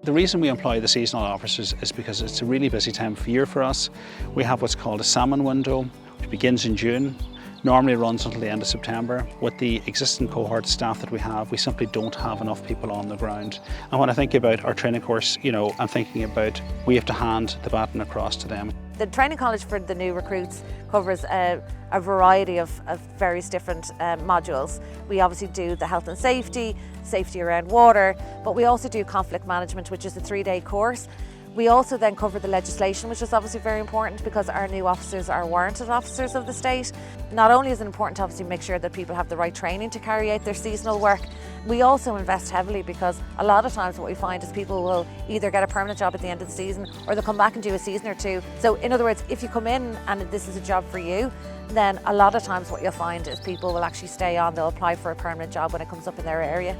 The reason we employ the seasonal officers is because it's a really busy time of year for us. We have what's called a salmon window, which begins in June, normally runs until the end of September. With the existing cohort staff that we have, we simply don't have enough people on the ground. And when I think about our training course, I'm thinking about we have to hand the baton across to them. The training college for the new recruits covers a variety of various different modules. We obviously do the health and safety around water, but we also do conflict management, which is a 3-day course. We also then cover the legislation, which is obviously very important because our new officers are warranted officers of the state. Not only is it important to obviously make sure that people have the right training to carry out their seasonal work, we also invest heavily because a lot of times what we find is people will either get a permanent job at the end of the season or they'll come back and do a season or two. So in other words, if you come in and this is a job for you, then a lot of times what you'll find is people will actually stay on, they'll apply for a permanent job when it comes up in their area.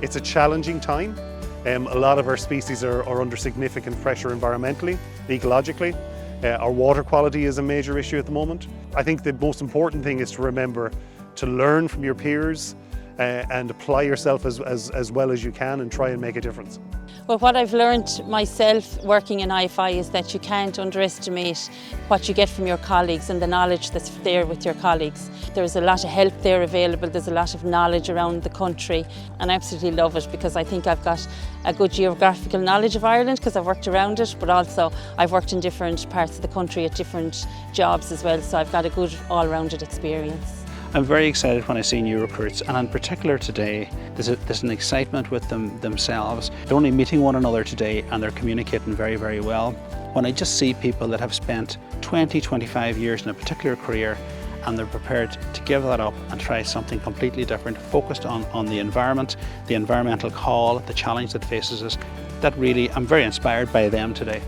It's a challenging time. A lot of our species are under significant pressure environmentally, ecologically. Our water quality is a major issue at the moment. I think the most important thing is to remember to learn from your peers and apply yourself as well as you can and try and make a difference. Well, what I've learned myself working in IFI is that you can't underestimate what you get from your colleagues and the knowledge that's there with your colleagues. There's a lot of help there available, there's a lot of knowledge around the country, and I absolutely love it because I think I've got a good geographical knowledge of Ireland because I've worked around it, but also I've worked in different parts of the country at different jobs as well, so I've got a good all-rounded experience. I'm very excited when I see new recruits, and in particular today, there's an excitement with them themselves. They're only meeting one another today and they're communicating very, very well. When I just see people that have spent 20, 25 years in a particular career and they're prepared to give that up and try something completely different, focused on the environment, the environmental call, the challenge that faces us, that really, I'm very inspired by them today.